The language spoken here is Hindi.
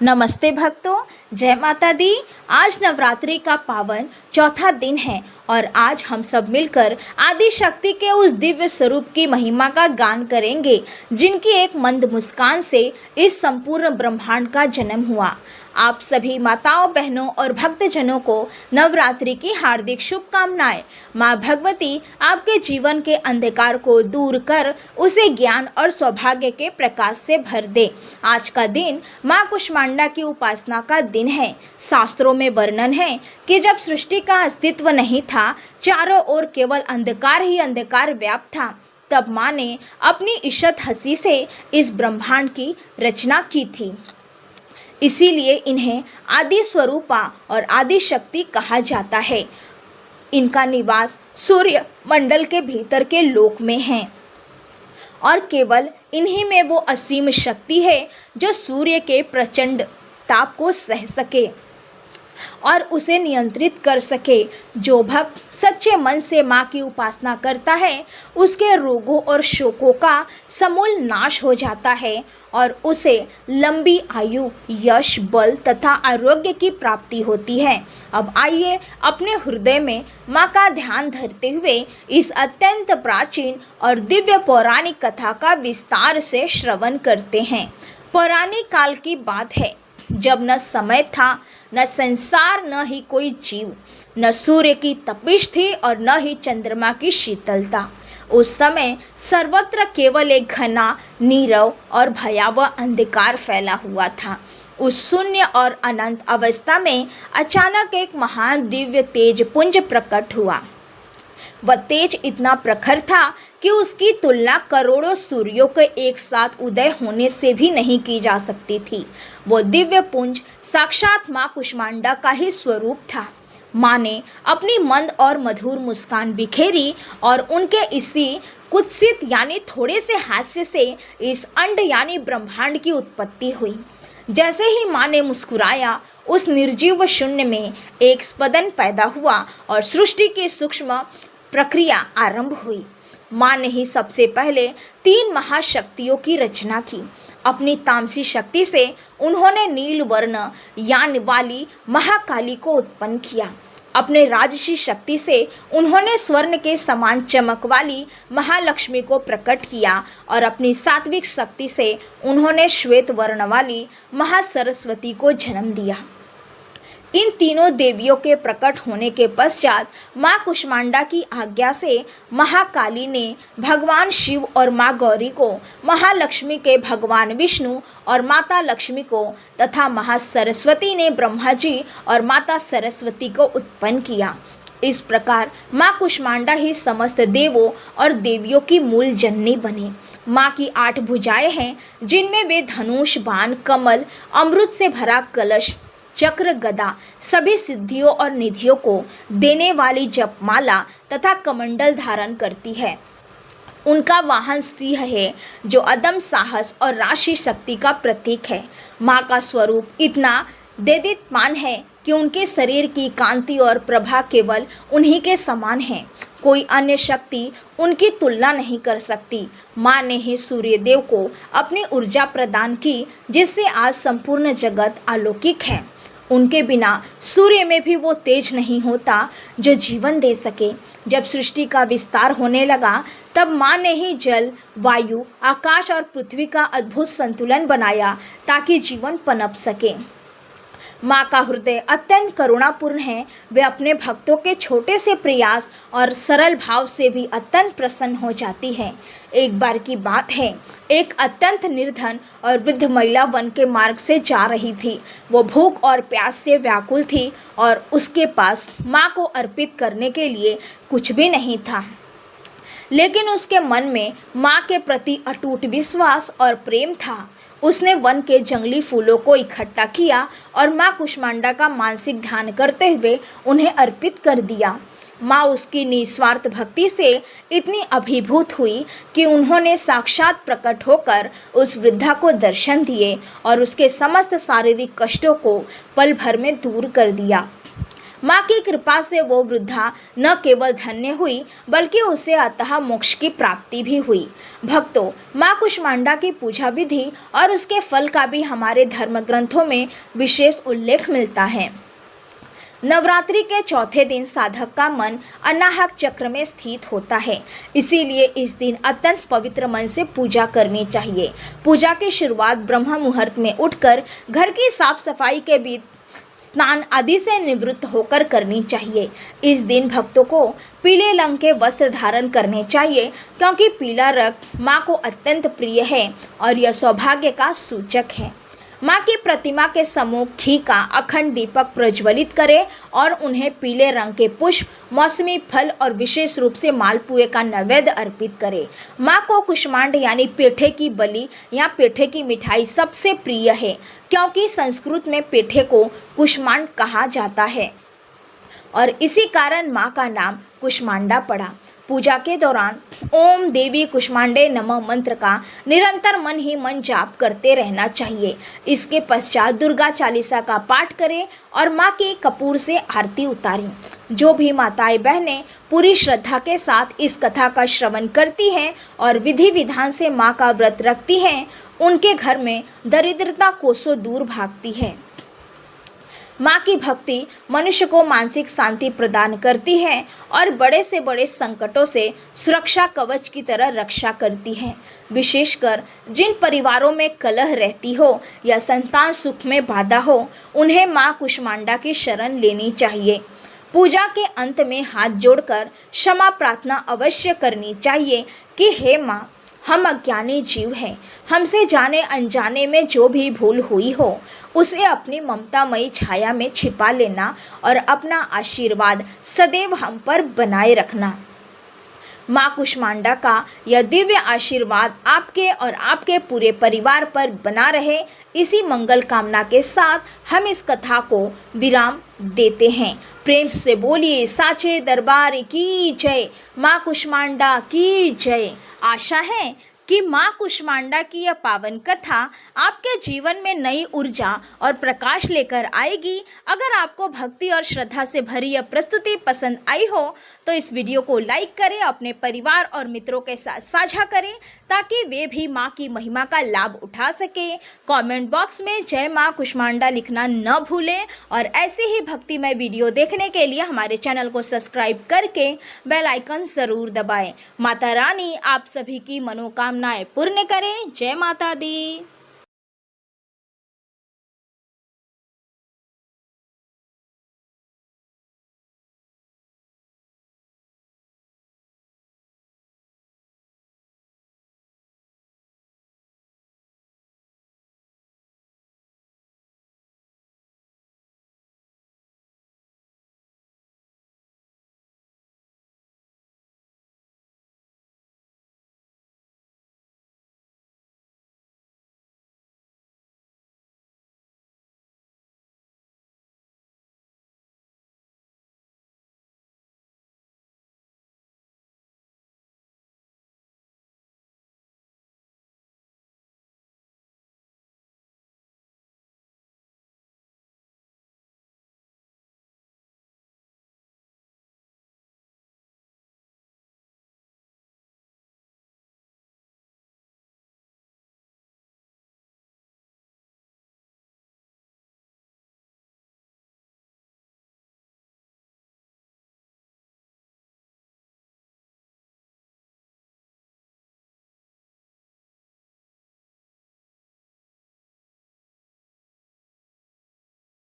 नमस्ते भक्तों, जय माता दी। आज नवरात्रि का पावन चौथा दिन है और आज हम सब मिलकर आदि शक्ति के उस दिव्य स्वरूप की महिमा का गान करेंगे जिनकी एक मंद मुस्कान से इस संपूर्ण ब्रह्मांड का जन्म हुआ। आप सभी माताओं, बहनों और भक्तजनों को नवरात्रि की हार्दिक शुभकामनाएं। माँ भगवती आपके जीवन के अंधकार को दूर कर उसे ज्ञान और सौभाग्य के प्रकाश से भर दे। आज का दिन माँ कुष्मांडा की उपासना का दिन है। शास्त्रों में वर्णन है कि जब सृष्टि का अस्तित्व नहीं था, चारों ओर केवल अंधकार ही अंधकार व्याप्त था, तब माँ ने अपनी इज्जत हंसी से इस ब्रह्मांड की रचना की थी। इसीलिए इन्हें आदि स्वरूपा और आदि शक्ति कहा जाता है। इनका निवास सूर्य मंडल के भीतर के लोक में है और केवल इन्हीं में वो असीम शक्ति है जो सूर्य के प्रचंड ताप को सह सके और उसे नियंत्रित कर सके। जो भक्त सच्चे मन से माँ की उपासना करता है, उसके रोगों और शोकों का समूल नाश हो जाता है और उसे लंबी आयु, यश, बल तथा आरोग्य की प्राप्ति होती है। अब आइए अपने हृदय में माँ का ध्यान धरते हुए इस अत्यंत प्राचीन और दिव्य पौराणिक कथा का विस्तार से श्रवण करते हैं। पौराणिक काल की बात है, जब न समय था, न संसार, न ही कोई जीव, न सूर्य की तपिश थी और न ही चंद्रमा की शीतलता। उस समय सर्वत्र केवल एक घना, नीरव और भयावह अंधकार फैला हुआ था। उस शून्य और अनंत अवस्था में अचानक एक महान दिव्य तेज पुंज प्रकट हुआ। वह तेज इतना प्रखर था कि उसकी तुलना करोड़ों सूर्यों के एक साथ उदय होने से भी नहीं की जा सकती थी। वो दिव्य पुंज साक्षात माँ कुष्मांडा का ही स्वरूप था। माँ ने अपनी मंद और मधुर मुस्कान बिखेरी और उनके इसी कुत्सित यानी थोड़े से हास्य से इस अंड यानी ब्रह्मांड की उत्पत्ति हुई। जैसे ही माँ ने मुस्कुराया, उस निर्जीव शून्य में एक स्पंदन पैदा हुआ और सृष्टि की सूक्ष्म प्रक्रिया आरंभ हुई। माँ ने ही सबसे पहले 3 महाशक्तियों की रचना की। अपनी तामसी शक्ति से उन्होंने नील वर्ण यान वाली महाकाली को उत्पन्न किया। अपने राजसी शक्ति से उन्होंने स्वर्ण के समान चमक वाली महालक्ष्मी को प्रकट किया और अपनी सात्विक शक्ति से उन्होंने श्वेत वर्ण वाली महासरस्वती को जन्म दिया। इन तीनों देवियों के प्रकट होने के पश्चात माँ कुष्मांडा की आज्ञा से महाकाली ने भगवान शिव और माँ गौरी को, महालक्ष्मी के भगवान विष्णु और माता लक्ष्मी को तथा महासरस्वती ने ब्रह्मा जी और माता सरस्वती को उत्पन्न किया। इस प्रकार माँ कुष्मांडा ही समस्त देवों और देवियों की मूल जननी बनी। माँ की 8 भुजाएं हैं, जिनमें वे धनुष, बाण, कमल, अमृत से भरा कलश, चक्र, गदा, सभी सिद्धियों और निधियों को देने वाली जपमाला तथा कमंडल धारण करती है। उनका वाहन सिंह है, जो अदम साहस और राशि शक्ति का प्रतीक है। माँ का स्वरूप इतना देदीप्यमान है कि उनके शरीर की कांति और प्रभा केवल उन्हीं के समान है। कोई अन्य शक्ति उनकी तुलना नहीं कर सकती। माँ ने ही सूर्यदेव को अपनी ऊर्जा प्रदान की, जिससे आज संपूर्ण जगत अलौकिक है। उनके बिना सूर्य में भी वो तेज नहीं होता जो जीवन दे सके। जब सृष्टि का विस्तार होने लगा, तब माँ ने ही जल, वायु, आकाश और पृथ्वी का अद्भुत संतुलन बनाया ताकि जीवन पनप सके। माँ का हृदय अत्यंत करुणापूर्ण है। वे अपने भक्तों के छोटे से प्रयास और सरल भाव से भी अत्यंत प्रसन्न हो जाती है। एक बार की बात है, एक अत्यंत निर्धन और वृद्ध महिला वन के मार्ग से जा रही थी। वो भूख और प्यास से व्याकुल थी और उसके पास माँ को अर्पित करने के लिए कुछ भी नहीं था, लेकिन उसके मन में माँ के प्रति अटूट विश्वास और प्रेम था। उसने वन के जंगली फूलों को इकट्ठा किया और माँ कुष्मांडा का मानसिक ध्यान करते हुए उन्हें अर्पित कर दिया। माँ उसकी निस्वार्थ भक्ति से इतनी अभिभूत हुई कि उन्होंने साक्षात प्रकट होकर उस वृद्धा को दर्शन दिए और उसके समस्त शारीरिक कष्टों को पल भर में दूर कर दिया। माँ की कृपा से वो वृद्धा न केवल धन्य हुई बल्कि उसे अतः मोक्ष की प्राप्ति भी हुई। भक्तों, माँ कुष्मांडा की पूजा विधि और उसके फल का भी हमारे धर्म ग्रंथों में विशेष उल्लेख मिलता है। नवरात्रि के चौथे दिन साधक का मन अनाहक चक्र में स्थित होता है, इसीलिए इस दिन अत्यंत पवित्र मन से पूजा करनी चाहिए। पूजा की शुरुआत ब्रह्म मुहूर्त में उठकर घर की साफ सफाई के बीच स्नान आदि से निवृत्त होकर करनी चाहिए। इस दिन भक्तों को पीले रंग के वस्त्र धारण करने चाहिए, क्योंकि पीला रंग माँ को अत्यंत प्रिय है और यह सौभाग्य का सूचक है। माँ की प्रतिमा के सम्मुख घी का अखंड दीपक प्रज्वलित करें और उन्हें पीले रंग के पुष्प, मौसमी फल और विशेष रूप से मालपुए का नैवेद्य अर्पित करें। माँ को कुष्मांड यानी पेठे की बलि या पेठे की मिठाई सबसे प्रिय है, क्योंकि संस्कृत में पेठे को कुष्मांड कहा जाता है और इसी कारण माँ का नाम कुष्मांडा पड़ा। पूजा के दौरान ओम देवी कुष्मांडे नमः मंत्र का निरंतर मन ही मन जाप करते रहना चाहिए। इसके पश्चात दुर्गा चालीसा का पाठ करें और माँ की कपूर से आरती उतारें। जो भी माताएं बहनें पूरी श्रद्धा के साथ इस कथा का श्रवण करती हैं और विधि विधान से माँ का व्रत रखती हैं, उनके घर में दरिद्रता कोसों दूर भागती है। माँ की भक्ति मनुष्य को मानसिक शांति प्रदान करती है और बड़े से बड़े संकटों से सुरक्षा कवच की तरह रक्षा करती है। विशेषकर जिन परिवारों में कलह रहती हो या संतान सुख में बाधा हो, उन्हें माँ कुष्मांडा की शरण लेनी चाहिए। पूजा के अंत में हाथ जोड़कर क्षमा प्रार्थना अवश्य करनी चाहिए कि हे माँ, हम अज्ञानी जीव हैं, हमसे जाने अनजाने में जो भी भूल हुई हो उसे अपनी ममतामयी छाया में छिपा लेना और अपना आशीर्वाद सदैव हम पर बनाए रखना। माँ कुष्मांडा का यह दिव्य आशीर्वाद आपके और आपके पूरे परिवार पर बना रहे, इसी मंगल कामना के साथ हम इस कथा को विराम देते हैं। प्रेम से बोलिए साचे दरबार की जय, माँ कुष्मांडा की जय। आशा है कि माँ कुष्मांडा की यह पावन कथा आपके जीवन में नई ऊर्जा और प्रकाश लेकर आएगी। अगर आपको भक्ति और श्रद्धा से भरी यह प्रस्तुति पसंद आई हो तो इस वीडियो को लाइक करें, अपने परिवार और मित्रों के साथ साझा करें ताकि वे भी माँ की महिमा का लाभ उठा सकें। कमेंट बॉक्स में जय माँ कुष्मांडा लिखना न भूलें और ऐसे ही भक्तिमय वीडियो देखने के लिए हमारे चैनल को सब्सक्राइब करके बेल आइकन ज़रूर दबाएं। माता रानी आप सभी की मनोकामनाएं पूर्ण करें। जय माता दी।